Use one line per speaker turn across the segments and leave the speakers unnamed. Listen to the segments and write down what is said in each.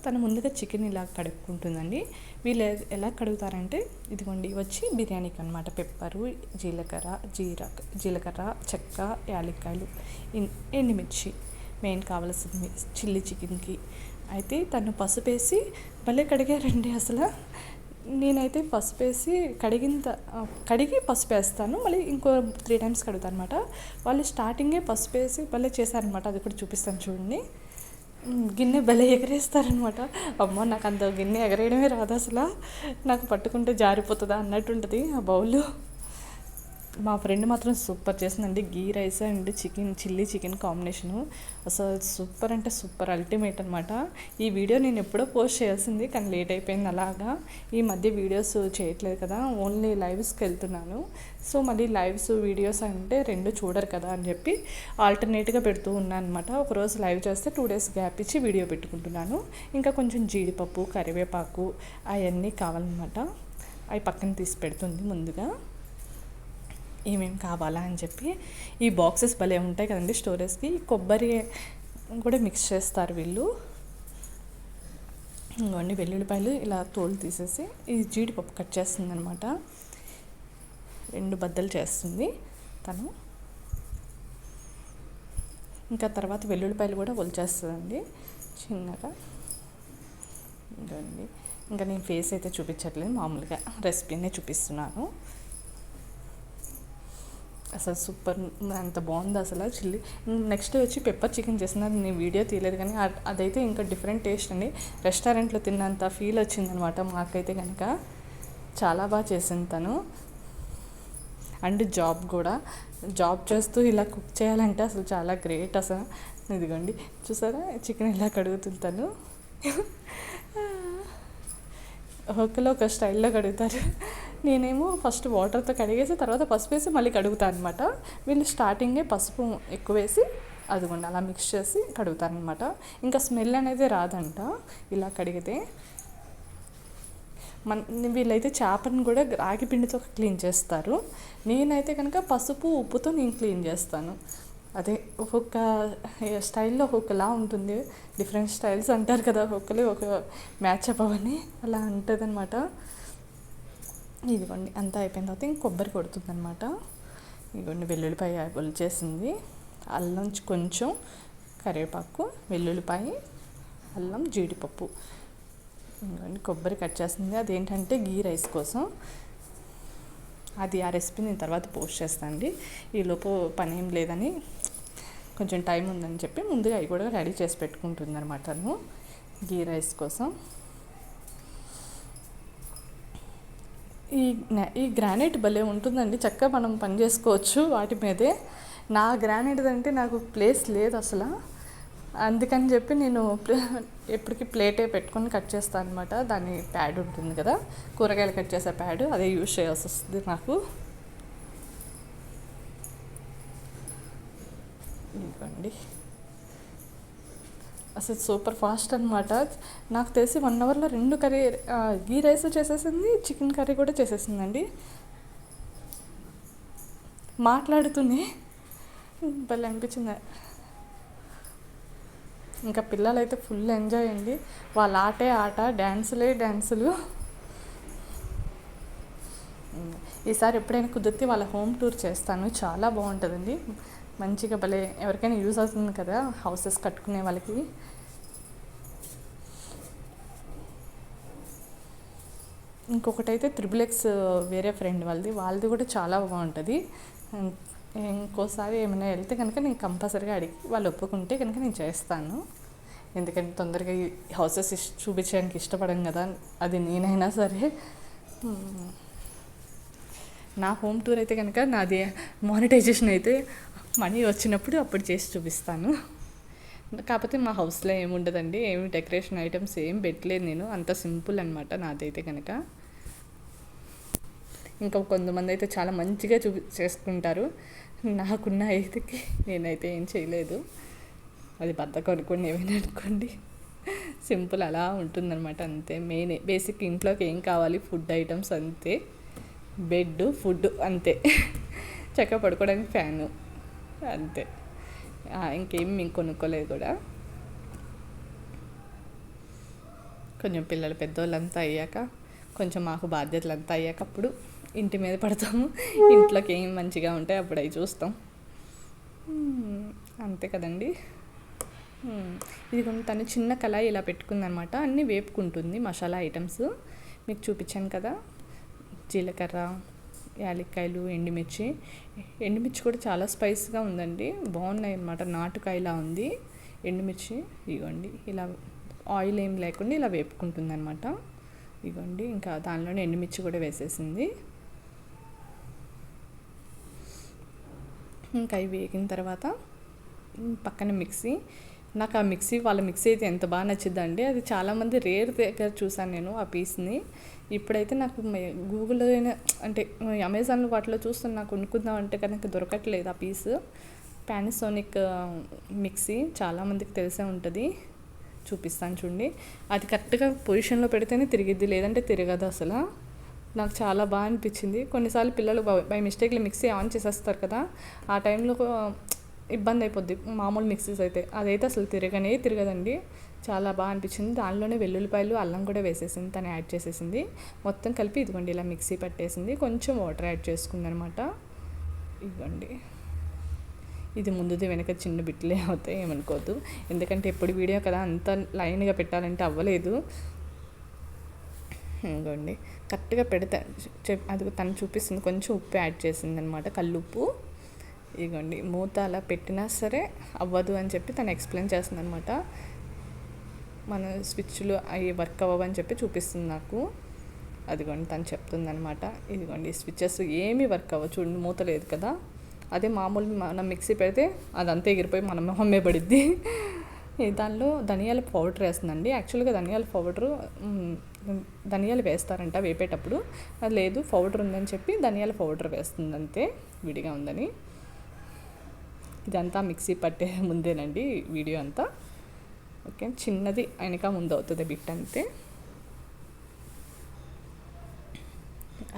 తను ముందుగా చికెన్ ఇలా కడుక్కుంటుందండి. వీళ్ళు ఎలా కడుగుతారంటే ఇదిగోండి వచ్చి బిర్యానీకి అనమాట పెప్పరు, జీలకర్ర, చెక్క, యాలక్కాయలు, ఎండుమిర్చి మెయిన్ కావాల్సింది చిల్లీ చికెన్కి. అయితే తను పసుపేసి భలే కడిగారండి అసలు. నేనైతే పసుపేసి కడిగి పసుపు వేస్తాను, మళ్ళీ ఇంకో 3 times కడుగుతాను అనమాట. వాళ్ళు స్టార్టింగే పసుపు వేసి భలే చేశారనమాట. అది కూడా చూపిస్తాను చూడండి. గిన్నె భలే ఎగరేస్తారనమాట. అమ్మో నాకు అంత గిన్నె ఎగరేయడమే రాదు అసలు. నాకు పట్టుకుంటే జారిపోతుందా అన్నట్టు ఉంటుంది ఆ బౌల్. మా ఫ్రెండ్ మాత్రం సూపర్ చేసిందండి. Ghee rice and chilli chicken combination అసలు సూపర్ అంటే సూపర్ అల్టిమేట్ అనమాట. ఈ వీడియో నేను ఎప్పుడో పోస్ట్ చేయాల్సింది, కానీ లేట్ అయిపోయింది. అలాగా ఈ మధ్య వీడియోస్ చేయట్లేదు కదా, ఓన్లీ లైవ్స్కి వెళ్తున్నాను. సో మళ్ళీ లైవ్స్ వీడియోస్ అంటే 2 చూడరు కదా అని చెప్పి ఆల్టర్నేట్గా పెడుతూ ఉన్నాను అనమాట. ఒకరోజు లైవ్ చేస్తే 2 days గ్యాప్ ఇచ్చి వీడియో పెట్టుకుంటున్నాను. ఇంకా కొంచెం జీడిపప్పు, కరివేపాకు అవన్నీ కావాలన్నమాట. అవి పక్కన తీసి పెడుతుంది ముందుగా ఏమేమి కావాలా అని చెప్పి. ఈ బాక్సెస్ భలే ఉంటాయి కదండి స్టోరేజ్కి. కొబ్బరి కూడా మిక్స్ చేస్తారు వీళ్ళు. ఇంకోండి వెల్లుల్లిపాయలు ఇలా తోలు తీసేసి ఈ జీడిపప్పు కట్ చేస్తుంది అనమాట. 2 బద్దలు చేస్తుంది తను. ఇంకా తర్వాత వెల్లుల్లిపాయలు కూడా ఒలిచేస్తుందండి చిన్నగా. ఇంకోండి ఇంకా నేను ఫేస్ అయితే చూపించట్లేదు, మామూలుగా రెసిపీనే చూపిస్తున్నాను. అసలు సూపర్, అంత బాగుంది అసలు చిల్లీ. నెక్స్ట్ వచ్చి పెప్పర్ చికెన్ చేసింది. అది నేను వీడియో తీయలేదు, కానీ అదైతే ఇంకా డిఫరెంట్ టేస్ట్ అండి. రెస్టారెంట్లో తిన్నంత ఫీల్ వచ్చిందనమాట మాకైతే కనుక. చాలా బాగా చేసింది తను. అండ్ జాబ్ చేస్తూ ఇలా కుక్ చేయాలంటే అసలు చాలా గ్రేట్ అసలు. ఇదిగోండి చూసారా చికెన్ ఇలా కడుగుతుంది తను. ఒక స్టైల్లో కడుగుతారు. నేనేమో ఫస్ట్ వాటర్తో కడిగేసి తర్వాత పసుపు వేసి మళ్ళీ కడుగుతాను అనమాట. వీళ్ళు స్టార్టింగే పసుపు ఎక్కువ వేసి అదిగోండి అలా మిక్స్ చేసి కడుగుతారనమాట. ఇంకా స్మెల్ అనేది రాదంట ఇలా కడిగితే. వీళ్ళైతే చేపను కూడా రాగి పిండితో క్లీన్ చేస్తారు. నేనైతే కనుక పసుపు ఉప్పుతో నేను క్లీన్ చేస్తాను. అదే ఒక్కొక్క స్టైల్లో ఒక్కొక్కలా ఉంటుంది. డిఫరెంట్ స్టైల్స్ అంటారు కదా, ఒక్కొక్కరు ఒక మ్యాచ్ అవ్వని అలా ఉంటుంది అనమాట. ఇదిగోండి అంతా అయిపోయిన తర్వాత ఇంక కొబ్బరి కొడుతుంది అనమాట. ఇదిగోండి వెల్లుల్లిపాయ ఒలిచేసింది, అల్లం కొంచెం, కరివేపాకు, వెల్లుల్లిపాయ, అల్లం, జీడిపప్పు. ఇదిగోండి కొబ్బరి కట్ చేస్తుంది. అదేంటంటే గీ రైస్ కోసం. ఆ రెసిపీ నేను తర్వాత పోస్ట్ చేస్తాను అండి. ఈలోపు పని ఏం లేదని, కొంచెం టైం ఉందని చెప్పి ముందుగా అవి కూడా రెడీ చేసి పెట్టుకుంటుంది అనమాట తను గీ రైస్ కోసం. ఈ గ్రానైట్ భలే ఉంటుందండి, చక్కగా మనం పని చేసుకోవచ్చు వాటి మీదే. నా గ్రానైట్ అంటే నాకు ప్లేస్ లేదు అసలు, అందుకని చెప్పి నేను ఎప్పటికీ ప్లేటే పెట్టుకొని కట్ చేస్తాను అనమాట. దాని ప్యాడ్ ఉంటుంది కదా, కూరగాయలు కట్ చేసే ప్యాడ్, అదే యూజ్ చేయాల్సి వస్తుంది నాకు. ఇదిగోండి అసలు సూపర్ ఫాస్ట్ అనమాట. నాకు తెలిసి 1 hourలో 2 కర్రీ, గీ రైస్ చేసేసింది, చికెన్ కర్రీ కూడా చేసేసిందండి మాట్లాడుతూనే. భలే అనిపించింది. ఇంకా పిల్లలు అయితే ఫుల్ ఎంజాయ్ అండి. వాళ్ళ ఆట, డ్యాన్సులు. ఈసారి ఎప్పుడైనా కుదిరితే వాళ్ళ హోమ్ టూర్ చేస్తాను, చాలా బాగుంటుందండి. మంచిగా భలే ఎవరికైనా యూజ్ అవుతుంది కదా హౌసెస్ కట్టుకునే వాళ్ళకి. ఇంకొకటైతే XXX వేరే ఫ్రెండ్ వాళ్ళది కూడా చాలా బాగుంటుంది. ఇంకోసారి ఏమైనా వెళ్తే కనుక నేను కంపల్సరీగా అడిగి వాళ్ళు ఒప్పుకుంటే కనుక నేను చేస్తాను. ఎందుకంటే తొందరగా ఈ హౌసెస్ చూపించడానికి ఇష్టపడం కదా, అది నేనైనా సరే. నా హోమ్ టూర్ అయితే కనుక నాది మానిటైజేషన్ అయితే మనీ వచ్చినప్పుడు అప్పుడు చేసి చూపిస్తాను. కాకపోతే మా హౌస్లో ఏముండదండి, ఏమి డెకరేషన్ ఐటమ్స్ ఏం పెట్టలేదు నేను, అంత సింపుల్ అనమాట నాదైతే కనుక. ఇంకా కొంతమంది అయితే చాలా మంచిగా చేసుకుంటారు. నాకున్న ఐదుకి నేనైతే ఏం చేయలేదు. అది బద్దకం అనుకోండి, ఏమైనా అనుకోండి, సింపుల్ అలా ఉంటుందన్నమాట. అంతే. మెయిన్ బేసిక్ ఇంట్లోకి ఏం కావాలి, ఫుడ్ ఐటమ్స్ అంతే, బెడ్, ఫుడ్ అంతే, చక్కగా పడుకోవడానికి ఫ్యాను అంతే, ఇంకేం మేము కొనుక్కోలేదు కూడా. కొంచెం పిల్లలు పెద్దోళ్ళంతా అయ్యాక, కొంచెం మాకు బాధ్యతలంతా అయ్యాక అప్పుడు ఇంటి మీద పడతాము. ఇంట్లోకి ఏం మంచిగా ఉంటాయి అప్పుడు అవి చూస్తాం. అంతే కదండి. ఇది తను చిన్న కళాయి ఇలా పెట్టుకుందనమాట. అన్నీ వేపుకుంటుంది మసాలా ఐటమ్స్. మీకు చూపించాను కదా, జీలకర్ర, యాలక్కాయలు, ఎండుమిర్చి కూడా చాలా స్పైస్గా ఉందండి. బాగున్నాయి అన్నమాట. నాటుకాయలా ఉంది ఎండుమిర్చి. ఇగోండి ఇలా ఆయిల్ ఏం లేకుండా ఇలా వేపుకుంటుంది అనమాట. ఇగోండి ఇంకా దానిలోనే ఎండుమిర్చి కూడా వేసేసింది. ఇంకా అవి వేగిన తర్వాత పక్కన మిక్సీ. నాకు ఆ మిక్సీ, వాళ్ళ మిక్సీ అయితే ఎంత బాగా నచ్చిందండి. అది చాలామంది రేర్ దగ్గర చూసాను నేను ఆ పీస్ని. ఇప్పుడైతే నాకు గూగుల్లో అంటే అమెజాన్లో వాటిలో చూస్తాను, నాకు కొనుక్కుందాం అంటే కనుక దొరకట్లేదు ఆ పీస్. పానాసోనిక్ మిక్సీ చాలామందికి తెలిసే ఉంటుంది. చూపిస్తాను చూడండి. అది కరెక్ట్గా పొజిషన్లో పెడితేనే తిరిగిద్ది, లేదంటే తిరగదు అసలు. నాకు చాలా బాగా అనిపించింది. కొన్నిసార్లు పిల్లలు బై మిస్టేక్లో మిక్సీ ఆన్ చేసేస్తారు కదా, ఆ టైంలో ఇబ్బంది అయిపోద్ది మామూలు మిక్సీస్ అయితే. అదైతే అసలు తిరగదండి. చాలా బాగా అనిపించింది. దానిలోనే వెల్లుల్లిపాయలు, అల్లం కూడా వేసేసింది, తను యాడ్ చేసేసింది. మొత్తం కలిపి ఇదిగోండి ఇలా మిక్సీ పట్టేసింది. కొంచెం వాటర్ యాడ్ చేసుకుంది అనమాట. ఇదిగోండి, ఇది ముందుది వెనక చిన్న బిట్లే అవుతాయి, ఏమనుకోవద్దు. ఎందుకంటే ఎప్పుడు వీడియో కదా, అంత లైన్గా పెట్టాలంటే అవ్వలేదు. ఇదిగోండి కరెక్ట్గా పెడితే అది తను చూపిస్తుంది. కొంచెం ఉప్పు యాడ్ చేసింది అనమాట, కల్లుప్పు. ఇదిగోండి మూత అలా పెట్టినా సరే అవ్వదు అని చెప్పి తను ఎక్స్ప్లెయిన్ చేస్తుంది అనమాట. మన స్విచ్లు అవి వర్క్ అవ్వని చెప్పి చూపిస్తుంది నాకు. అదిగోండి తను చెప్తుంది అనమాట. ఇదిగోండి స్విచ్చెస్ ఏమీ వర్క్ అవ్వ, చూడండి మూత లేదు కదా. అదే మామూలు మనం మిక్సీ పెడితే అదంతా ఎగిరిపోయి మన మొహమ్మే పడిద్ది. దానిలో ధనియాల పౌడర్ వేస్తుందండి. యాక్చువల్గా ధనియాలు వేస్తారంట వేపేటప్పుడు. అది లేదు, పౌడర్ ఉందని చెప్పి ధనియాల పౌడర్ వేస్తుంది అంతే, విడిగా ఉందని. ఇదంతా మిక్సీ పట్టే ముందేనండి వీడియో అంతా. ఓకే, చిన్నది వెనక ముందు అవుతుంది బిట్ అంతే.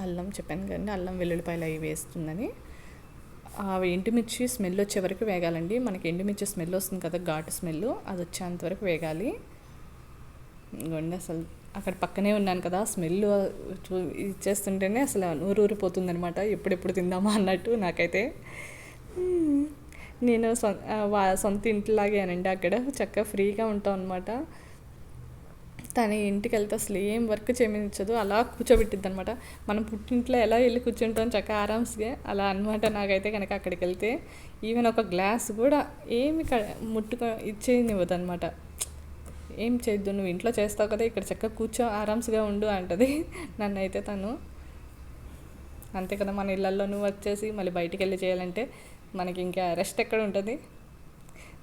అల్లం చెప్పాను కదండి, అల్లం వెల్లుల్లిపాయలు అవి వేస్తుందని. ఎండుమిర్చి స్మెల్ వచ్చే వరకు వేగాలండి. మనకి ఎండుమిర్చి స్మెల్ వస్తుంది కదా, ఘాటు స్మెల్, అది వచ్చేంతవరకు వేగాలి. ఇంకోండి అసలు అక్కడ పక్కనే ఉన్నాను కదా, స్మెల్ ఇచ్చేస్తుంటేనే అసలు ఊరిపోతుంది అనమాట. ఎప్పుడెప్పుడు తిందామా అన్నట్టు నాకైతే. నేను సొంత ఇంటిలాగేనండి అక్కడ, చక్కగా ఫ్రీగా ఉంటాం అనమాట. తన ఇంటికి వెళ్తే అసలు ఏం వర్క్ చేయమనిచ్చదు, అలా కూర్చోబెట్టిద్ది అనమాట. మనం పుట్టింట్లో ఎలా వెళ్ళి కూర్చుంటాం చక్కగా ఆరామ్స్గా, అలా అనమాట. నాకైతే కనుక అక్కడికి వెళ్తే ఈవెన్ ఒక గ్లాస్ కూడా ఏమి ఇచ్చేయనివ్వదు అనమాట. ఏం చేయొద్దు, నువ్వు ఇంట్లో చేస్తావు కదా, ఇక్కడ చక్కగా కూర్చో ఆరామ్స్గా ఉండు అంటది నన్ను అయితే తను. అంతే కదా, మన ఇళ్ళల్లోనూ వర్క్ చేసి మళ్ళీ బయటికి వెళ్ళి చేయాలంటే మనకి ఇంకా రెస్ట్ ఎక్కడ ఉంటుంది.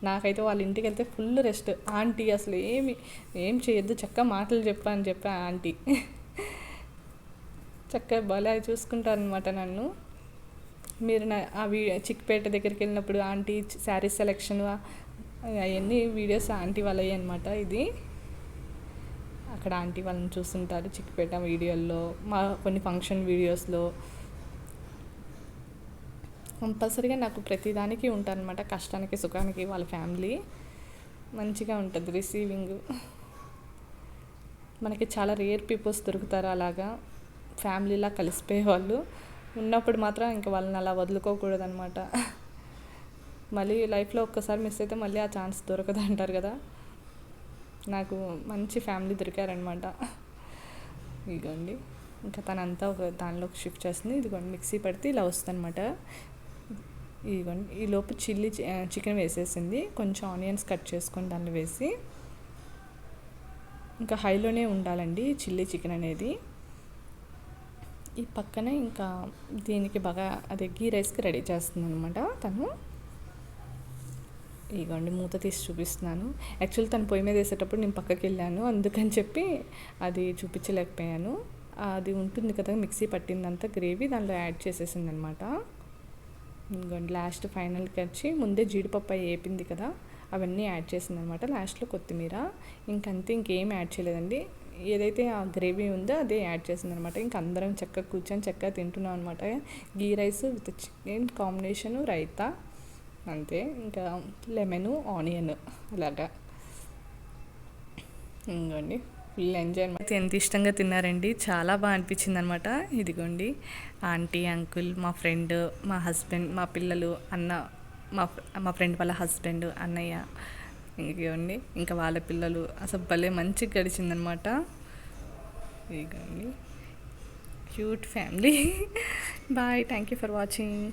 నాకైతే వాళ్ళ ఇంటికి వెళ్తే ఫుల్ రెస్ట్. ఆంటీ అసలు ఏం చేయొద్దు, చక్కగా మాటలు చెప్పని చెప్పి ఆంటీ చక్కగా భలే చూసుకుంటారనమాట నన్ను. మీరు అవి చిక్పేట దగ్గరికి వెళ్ళినప్పుడు ఆంటీ శారీస్ సెలెక్షన్ అవన్నీ వీడియోస్ ఆంటీ వాళ్ళవి అనమాట. ఇది అక్కడ ఆంటీ వాళ్ళని చూస్తుంటారు చిక్పేట వీడియోల్లో, మా కొన్ని ఫంక్షన్ వీడియోస్లో. కంపల్సరీగా నాకు ప్రతిదానికి ఉంటారనమాట, కష్టానికి సుఖానికి వాళ్ళ ఫ్యామిలీ. మంచిగా ఉంటుంది రిసీవింగ్. మనకి చాలా రేర్ పీపుల్స్ దొరుకుతారు అలాగా ఫ్యామిలీలా కలిసిపోయే వాళ్ళు. ఉన్నప్పుడు మాత్రం ఇంకా వాళ్ళని అలా వదులుకోకూడదనమాట. మళ్ళీ లైఫ్లో ఒక్కసారి మిస్ అయితే మళ్ళీ ఆ ఛాన్స్ దొరకదు అంటారు కదా, నాకు మంచి ఫ్యామిలీ దొరికారనమాట. ఇదిగోండి ఇంకా తనంతా ఒక దానిలోకి షిఫ్ట్ చేస్తుంది. ఇదిగోండి మిక్సీ పడితే ఇలా వస్తుంది అనమాట. ఇదిగోండి ఈ లోపు చికెన్ వేసేసింది. కొంచెం ఆనియన్స్ కట్ చేసుకొని దాన్ని వేసి, ఇంకా హైలోనే ఉండాలండి చిల్లీ చికెన్ అనేది. ఈ పక్కన ఇంకా దీనికి బాగా అదే గీ రైస్కి రెడీ చేస్తుంది అనమాట తను. ఇదిగోండి మూత తీసి చూపిస్తున్నాను. యాక్చువల్లీ తను పొయ్యి మీద వేసేటప్పుడు నేను పక్కకి వెళ్ళాను, అందుకని చెప్పి అది చూపించలేకపోయాను. అది ఉంటుంది కదా మిక్సీ పట్టిందంతా గ్రేవీ దానిలో యాడ్ చేసేసింది అనమాట. ఇంకోండి లాస్ట్ ఫైనల్కి వచ్చి ముందే జీడిపప్పు వేపింది కదా, అవన్నీ యాడ్ చేసింది అనమాట. లాస్ట్లో కొత్తిమీర, ఇంకంతే, ఇంకేం యాడ్ చేయలేదండి. ఏదైతే ఆ గ్రేవీ ఉందో అదే యాడ్ చేసింది అనమాట. ఇంక అందరం చక్కగా కూర్చొని చక్కగా తింటున్నాం అనమాట. Ghee rice with chicken combination, raita, అంతే. ఇంకా లెమను, ఆనియన్ అలాగా. ఇంకోండి ఫుల్ ఎంజాయ్ అనమాట. ఎంత ఇష్టంగా తిన్నారండి, చాలా బాగా అనిపించింది అనమాట. ఇదిగోండి ఆంటీ, అంకుల్, మా ఫ్రెండ్, మా హస్బెండ్, మా పిల్లలు, అన్న, మా ఫ్రెండ్ వాళ్ళ హస్బెండ్, అన్నయ్య, ఇదిగోండి ఇంకా వాళ్ళ పిల్లలు. అసలు భలే మంచిగా గడిచిందనమాట. ఇదిగోండి cute family. Bye, thank you for watching.